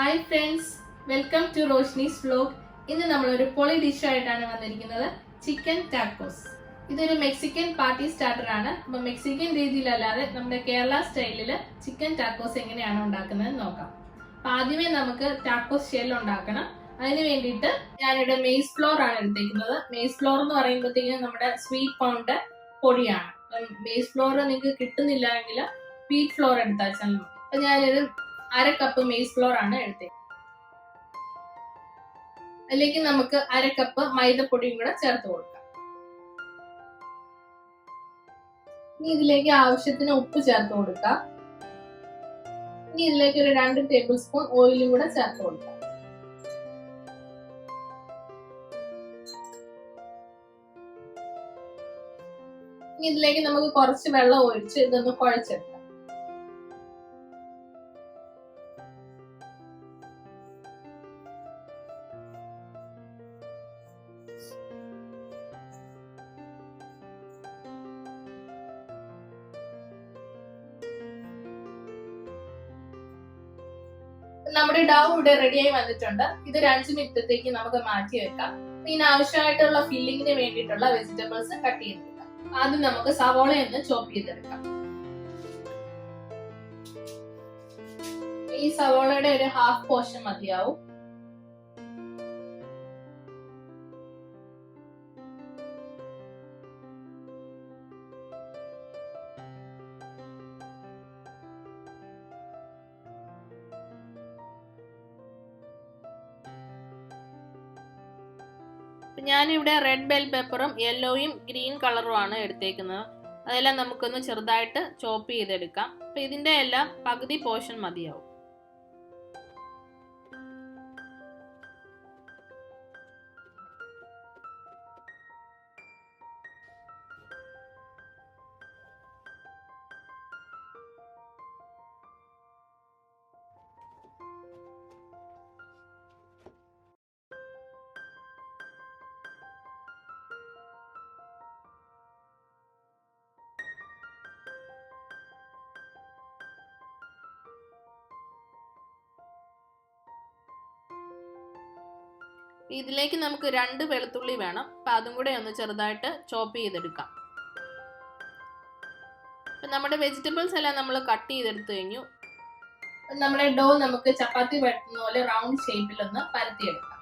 Hi friends, welcome to Roshni's vlog. ഇന്ന് നമ്മളൊരു പൊളി ഡിഷ് ആയിട്ടാണ് വന്നിരിക്കുന്നത്, ചിക്കൻ ടാക്കോസ്. ഇതൊരു മെക്സിക്കൻ പാർട്ടി സ്റ്റാർട്ടർ ആണ്. അപ്പൊ മെക്സിക്കൻ രീതിയിലല്ലാതെ നമ്മുടെ കേരള സ്റ്റൈലില് ചിക്കൻ ടാക്കോസ് എങ്ങനെയാണ് ഉണ്ടാക്കുന്നത് നോക്കാം. അപ്പൊ ആദ്യമേ നമുക്ക് ടാക്കോസ് ഷെൽ ഉണ്ടാക്കണം. അതിന് വേണ്ടിയിട്ട് ഞാനിവിടെ മെയ്സ് ഫ്ലോർ ആണ് എടുത്തേക്കുന്നത്. മെയ്സ് ഫ്ലോർ എന്ന് പറയുമ്പോഴത്തേക്കും നമ്മുടെ സ്വീറ്റ് കോണിന്റെ പൊടിയാണ്. മെയ്സ് ഫ്ലോർ നിങ്ങൾക്ക് കിട്ടുന്നില്ല എങ്കിൽ വീറ്റ് ഫ്ലോർ എടുത്താൽ മതി. അപ്പൊ ഞാനൊരു 1/2 കപ്പ് മെയ്സ് ഫ്ലോർ ആണ് എടുത്തത്. അതിലേക്ക് നമുക്ക് 1/2 കപ്പ് മൈദപ്പൊടിയും കൂടെ ചേർത്ത് കൊടുക്കാം. ഇനി ഇതിലേക്ക് ആവശ്യത്തിന് ഉപ്പ് ചേർത്ത് കൊടുക്കാം. ഇനി ഇതിലേക്ക് ഒരു 2 ടേബിൾ സ്പൂൺ ഓയിലും കൂടെ ചേർത്ത് കൊടുക്കാം. ഇനി ഇതിലേക്ക് നമുക്ക് കുറച്ച് വെള്ളം ഒഴിച്ച് ഇതൊന്ന് കുഴച്ചെടുക്കാം. നമ്മുടെ ഡൗ ഇവിടെ റെഡിയായി വന്നിട്ടുണ്ട്. ഇതൊരു 5 മിനിറ്റത്തേക്ക് നമുക്ക് മാറ്റി വെക്കാം. ഇതിന് ആവശ്യമായിട്ടുള്ള ഫില്ലിങ്ങിന് വേണ്ടിയിട്ടുള്ള വെജിറ്റബിൾസ് കട്ട് ചെയ്തെടുക്കാം. ആദ്യം നമുക്ക് സവോളയൊന്ന് ചോപ്പ് ചെയ്തെടുക്കാം. ഈ സവോളയുടെ ഒരു 1/2 പോർഷൻ മതിയാവും. ഞാനിവിടെ റെഡ് ബെൽ പെപ്പറും യെല്ലോയും ഗ്രീൻ കളറും ആണ് എടുത്തേക്കുന്നത്. അതെല്ലാം നമുക്കൊന്ന് ചെറുതായിട്ട് ചോപ്പ് ചെയ്തെടുക്കാം. അപ്പൊ ഇതിന്റെ എല്ലാം പകുതി പോർഷൻ മതിയാവും. ഇതിലേക്ക് നമുക്ക് 2 വെളുത്തുള്ളി വേണം. അപ്പൊ അതും കൂടെ ഒന്ന് ചെറുതായിട്ട് ചോപ്പ് ചെയ്തെടുക്കാം. നമ്മുടെ വെജിറ്റബിൾസ് എല്ലാം നമ്മൾ കട്ട് ചെയ്തെടുത്തു കഴിഞ്ഞു. നമ്മുടെ ഡോ നമുക്ക് ചപ്പാത്തി പരത്തുന്ന പോലെ റൗണ്ട് ഷേപ്പിൽ ഒന്ന് പരത്തിയെടുക്കാം.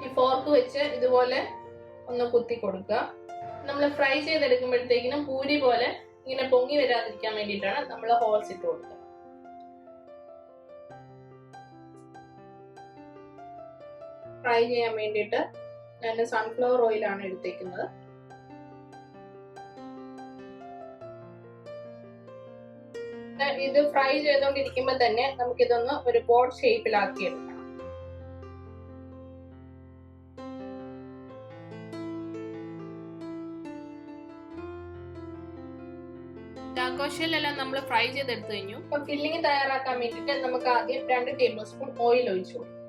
ഈ ഫോർക്ക് വെച്ച് ഇതുപോലെ ഒന്ന് കുത്തി കൊടുക്കുക. നമ്മൾ ഫ്രൈ ചെയ്തെടുക്കുമ്പോഴത്തേക്കിനും പൂരി പോലെ ഇങ്ങനെ പൊങ്ങി വരാതിരിക്കാൻ വേണ്ടിയിട്ടാണ് നമ്മൾ ഹോൾസ് ഇട്ട് കൊടുക്കുക. ഫ്രൈ ചെയ്യാൻ വേണ്ടിയിട്ട് ഞാൻ സൺഫ്ലവർ ഓയിലാണ് എടുത്തേക്കുന്നത്. ഇത് ഫ്രൈ ചെയ്തുകൊണ്ടിരിക്കുമ്പോൾ തന്നെ നമുക്കിതൊന്ന് ഒരു ബോട്ട് ഷേപ്പിലാക്കി എടുക്കാം. ടാക്കോ ഷെല്ലെല്ലാം നമ്മൾ ഫ്രൈ ചെയ്തെടുത്തു കഴിഞ്ഞു. അപ്പൊ ഫില്ലിംഗ് തയ്യാറാക്കാൻ വേണ്ടിയിട്ട് നമുക്ക് ആദ്യം 2 ടേബിൾ സ്പൂൺ ഓയിൽ ഒഴിച്ചു കൊടുക്കും.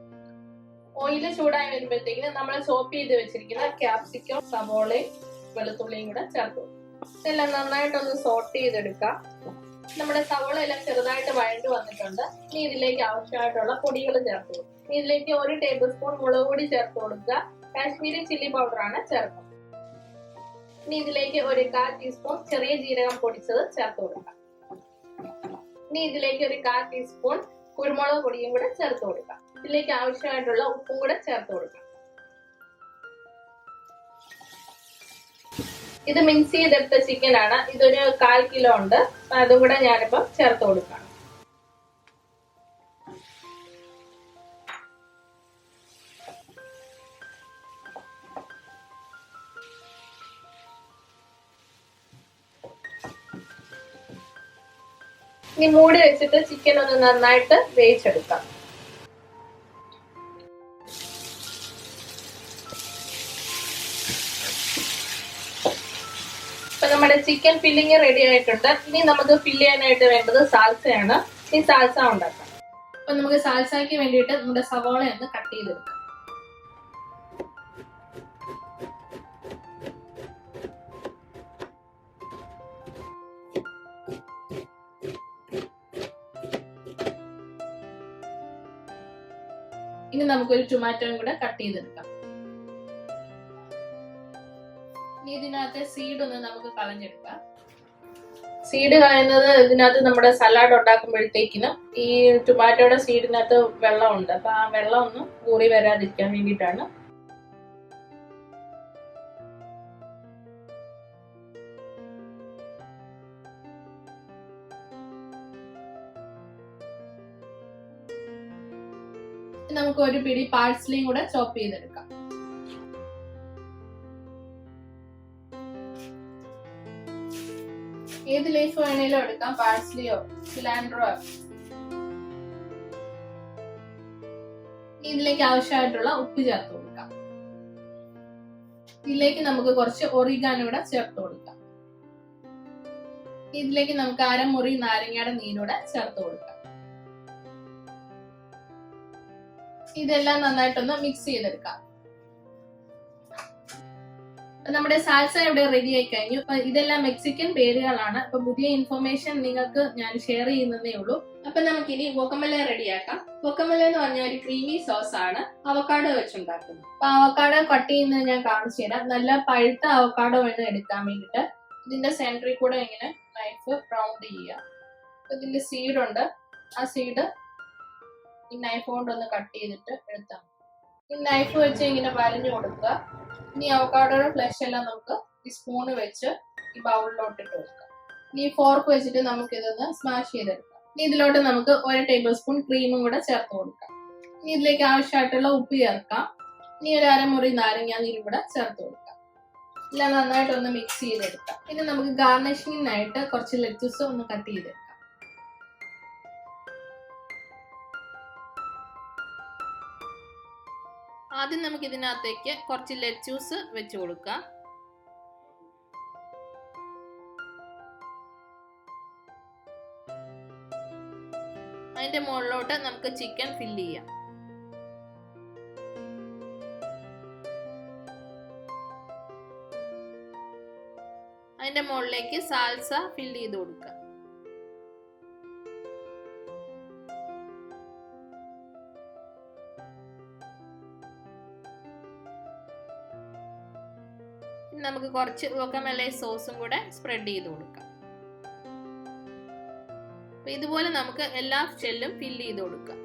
ഓയിൽ ചൂടായി വരുമ്പോഴത്തേക്കിന് നമ്മൾ ചോപ്പ് ചെയ്ത് വെച്ചിരിക്കുന്ന ക്യാപ്സിക്കം, സവോളയും വെളുത്തുള്ളിയും കൂടെ ചേർത്ത് കൊടുക്കും. ഇതെല്ലാം നന്നായിട്ടൊന്ന് സോട്ട് ചെയ്തെടുക്കാം. നമ്മുടെ സവോള എല്ലാം ചെറുതായിട്ട് വഴണ്ടു വന്നിട്ടുണ്ട്. ഇനി ഇതിലേക്ക് ആവശ്യമായിട്ടുള്ള പൊടികൾ ചേർത്ത് കൊടുക്കും. ഇതിലേക്ക് 1 ടേബിൾ സ്പൂൺ മുളക് പൊടി ചേർത്ത് കൊടുക്കുക. കാശ്മീരി ചില്ലി പൗഡർ ആണ് ചേർക്കുന്നത്. ഇനി ഇതിലേക്ക് ഒരു 1/4 ടീസ്പൂൺ ചെറിയ ജീരകം പൊടിച്ചത് ചേർത്ത് കൊടുക്കാം. ഇനി ഇതിലേക്ക് ഒരു 1/4 ടീസ്പൂൺ കുരുമുളക് പൊടിയും കൂടെ ചേർത്ത് കൊടുക്കാം. ഇതിലേക്ക് ആവശ്യമായിട്ടുള്ള ഉപ്പും കൂടെ ചേർത്ത് കൊടുക്കാം. ഇത് മിക്സ് ചെയ്തെടുത്ത ചിക്കൻ ആണ്. ഇതൊരു 1/4 കിലോ ഉണ്ട്. അതും കൂടെ ഞാനിപ്പം ചേർത്ത് കൊടുക്കാം. ഇനി മൂടി വെച്ചിട്ട് ചിക്കൻ ഒന്ന് നന്നായിട്ട് വേവിച്ചെടുക്കാം. നമ്മുടെ ചിക്കൻ ഫില്ലിങ് റെഡി ആയിട്ടുണ്ട്. ഇനി നമുക്ക് ഫില്ല് ചെയ്യാനായിട്ട് വേണ്ടത് സാൽസയാണ്. ഈ സാൽസ ഉണ്ടാക്കാം. അപ്പൊ നമുക്ക് സാൽസയ്ക്ക് വേണ്ടിയിട്ട് നമ്മുടെ സവോള ഒന്ന് കട്ട് ചെയ്തെടുക്കാം. ഇനി നമുക്കൊരു ടൊമാറ്റോയും കൂടെ കട്ട് ചെയ്തെടുക്കാം. ഇനി ഇതിനകത്ത് സീഡ് ഒന്ന് നമുക്ക് കളഞ്ഞെടുക്കാം. സീഡ് കളയുന്നത് ഇതിനകത്ത് നമ്മുടെ സലാഡ് ഉണ്ടാക്കുമ്പോഴത്തേക്കിനും ഈ ടൊമാറ്റോയുടെ സീഡിനകത്ത് വെള്ളമുണ്ട്. അപ്പൊ ആ വെള്ളം ഒന്ന് ഊറി വരാതിരിക്കാൻ വേണ്ടിയിട്ടാണ്. നമുക്ക് ഒരു പിടി പാഴ്സ്ലിയും കൂടെ ചോപ്പ് ചെയ്തെടുക്കാം. ഏത് ലീഫ് വേണേലും എടുക്കാം, പാഴ്സ്ലിയോ സിലാൻഡ്രോ. ഇതിലേക്ക് ആവശ്യമായിട്ടുള്ള ഉപ്പ് ചേർത്ത് കൊടുക്കാം. ഇതിലേക്ക് നമുക്ക് കുറച്ച് ഒറിഗാനോ കൂടെ ചേർത്ത് കൊടുക്കാം. ഇതിലേക്ക് നമുക്ക് അരമുറി നാരങ്ങയുടെ നീരൂടെ ചേർത്ത് കൊടുക്കാം. ഇതെല്ലാം നന്നായിട്ടൊന്ന് മിക്സ് ചെയ്തെടുക്കാം. നമ്മുടെ സാൽസ ഇവിടെ റെഡി ആയി കഴിഞ്ഞു. അപ്പൊ ഇതെല്ലാം മെക്സിക്കൻ പേരുകളാണ്. അപ്പൊ പുതിയ ഇൻഫർമേഷൻ നിങ്ങൾക്ക് ഞാൻ ഷെയർ ചെയ്യുന്നതേ ഉള്ളൂ. അപ്പൊ നമുക്കിനി ഗോക്കമല റെഡിയാക്കാം. ഗോക്കമല എന്ന് പറഞ്ഞ ഒരു ക്രീമി സോസ് ആണ് അവക്കാഡോ വെച്ചുണ്ടാക്കുന്നത്. അപ്പൊ അവക്കാഡോ കട്ട് ചെയ്യുന്നത് ഞാൻ കാണിച്ചു തരാം. നല്ല പഴുത്ത അവക്കാഡോ വേണം എടുക്കാൻ വേണ്ടിട്ട്. ഇതിന്റെ സെന്ററിൽ കൂടെ ഇങ്ങനെ നൈഫ് റൗണ്ട് ചെയ്യുക. ഇതിന്റെ സീഡ് ഉണ്ട്, ആ സീഡ് ഈ നൈഫ് കൊണ്ടൊന്ന് കട്ട് ചെയ്തിട്ട് എടുത്താൽ ഈ നൈഫ് വെച്ച് ഇങ്ങനെ വരഞ്ഞു കൊടുക്കുക. ഇനി അവക്കാഡോയുടെ ഫ്ലഷ് എല്ലാം നമുക്ക് ഈ സ്പൂണ് വെച്ച് ഈ ബൗളിലോട്ട് ഇട്ട് കൊടുക്കാം. ഇനി ഫോർക്ക് വെച്ചിട്ട് നമുക്ക് ഇതൊന്ന് സ്മാഷ് ചെയ്തെടുക്കാം. ഇനി ഇതിലോട്ട് നമുക്ക് 1 ടേബിൾ സ്പൂൺ ക്രീമും കൂടെ ചേർത്ത് കൊടുക്കാം. ഇനി ഇതിലേക്ക് ആവശ്യമായിട്ടുള്ള ഉപ്പ് ചേർക്കാം. ഇനി ഒരു അരമുറി നാരങ്ങ നീരും കൂടെ ചേർത്ത് കൊടുക്കാം. എല്ലാം നന്നായിട്ടൊന്ന് മിക്സ് ചെയ്തെടുക്കാം. ഇനി നമുക്ക് ഗാർണിഷിങ്ങിനായിട്ട് കുറച്ച് ലെറ്റസ് ഒന്ന് കട്ട് ചെയ്തെടുക്കാം. ആദ്യം നമുക്ക് ഇതിനകത്തേക്ക് കുറച്ച് ലെറ്റൂസ് വെച്ച് കൊടുക്കാം. അതിന്റെ മുകളിലോട്ട് നമുക്ക് ചിക്കൻ ഫില്ല് ചെയ്യാം. അതിന്റെ മുകളിലേക്ക് സാൽസ ഫില്ല് ചെയ്ത് കൊടുക്കാം. നമുക്ക് കുറച്ച് ഗോക്കമല സോസും കൂടെ സ്പ്രെഡ് ചെയ്ത് കൊടുക്കാം. ഇതുപോലെ നമുക്ക് എല്ലാ ഷെല്ലും ഫില്ല് ചെയ്ത് കൊടുക്കാം.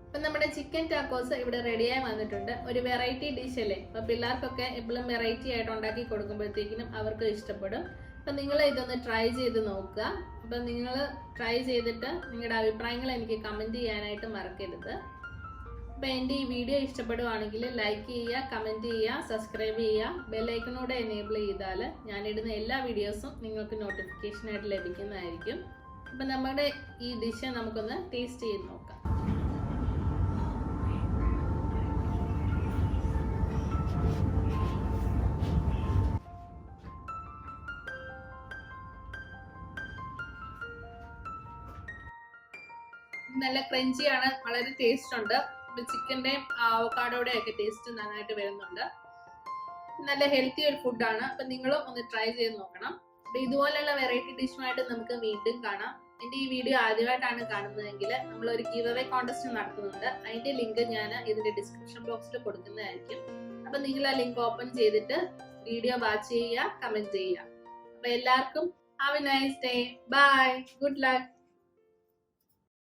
അപ്പൊ നമ്മുടെ ചിക്കൻ ടാക്കോസ് ഇവിടെ റെഡിയായി വന്നിട്ടുണ്ട്. ഒരു വെറൈറ്റി ഡിഷ് അല്ലേ. അപ്പൊ പിള്ളേർക്കൊക്കെ എപ്പോഴും വെറൈറ്റി ആയിട്ട് ഉണ്ടാക്കി കൊടുക്കുമ്പോഴത്തേക്കിനും അവർക്ക് ഇഷ്ടപ്പെടും. അപ്പൊ നിങ്ങൾ ഇതൊന്ന് ട്രൈ ചെയ്ത് നോക്കുക. അപ്പൊ നിങ്ങൾ ട്രൈ ചെയ്തിട്ട് നിങ്ങളുടെ അഭിപ്രായങ്ങൾ എനിക്ക് കമന്റ് ചെയ്യാനായിട്ട് മറക്കരുത്. അപ്പൊ എൻ്റെ ഈ വീഡിയോ ഇഷ്ടപ്പെടുവാണെങ്കിൽ ലൈക്ക് ചെയ്യുക, കമന്റ് ചെയ്യുക, സബ്സ്ക്രൈബ് ചെയ്യുക. ബെല്ലൈക്കണോടെ എനേബിൾ ചെയ്താൽ ഞാനിടുന്ന എല്ലാ വീഡിയോസും നിങ്ങൾക്ക് നോട്ടിഫിക്കേഷൻ ആയിട്ട് ലഭിക്കുന്നതായിരിക്കും. അപ്പൊ നമ്മുടെ ഈ ഡിഷ് നമുക്കൊന്ന് ടേസ്റ്റ് ചെയ്ത് നോക്കാം. നല്ല ക്രഞ്ചിയാണ്, വളരെ ടേസ്റ്റ് ഉണ്ട്. ചിക്കൻ്റെയും അവക്കാഡോയുടെയും ഒക്കെ ടേസ്റ്റ് നന്നായിട്ട് വരുന്നുണ്ട്. നല്ല ഹെൽത്തി ഒരു ഫുഡാണ്. അപ്പൊ നിങ്ങളും ഒന്ന് ട്രൈ ചെയ്ത് നോക്കണം. അപ്പൊ ഇതുപോലെയുള്ള വെറൈറ്റി ഡിഷുമായിട്ട് നമുക്ക് വീണ്ടും കാണാം. എന്റെ ഈ വീഡിയോ ആദ്യമായിട്ടാണ് കാണുന്നതെങ്കിൽ നമ്മൾ ഒരു ഗീവ് അവേ കോൺടെസ്റ്റ് നടത്തുന്നുണ്ട്. അതിന്റെ ലിങ്ക് ഞാൻ ഇതിന്റെ ഡിസ്ക്രിപ്ഷൻ ബോക്സിൽ കൊടുക്കുന്നതായിരിക്കും. അപ്പൊ നിങ്ങൾ ആ ലിങ്ക് ഓപ്പൺ ചെയ്തിട്ട് വീഡിയോ വാച്ച് ചെയ്യുക, കമന്റ് ചെയ്യുക. അപ്പൊ എല്ലാവർക്കും have a nice day. Bye. Good luck.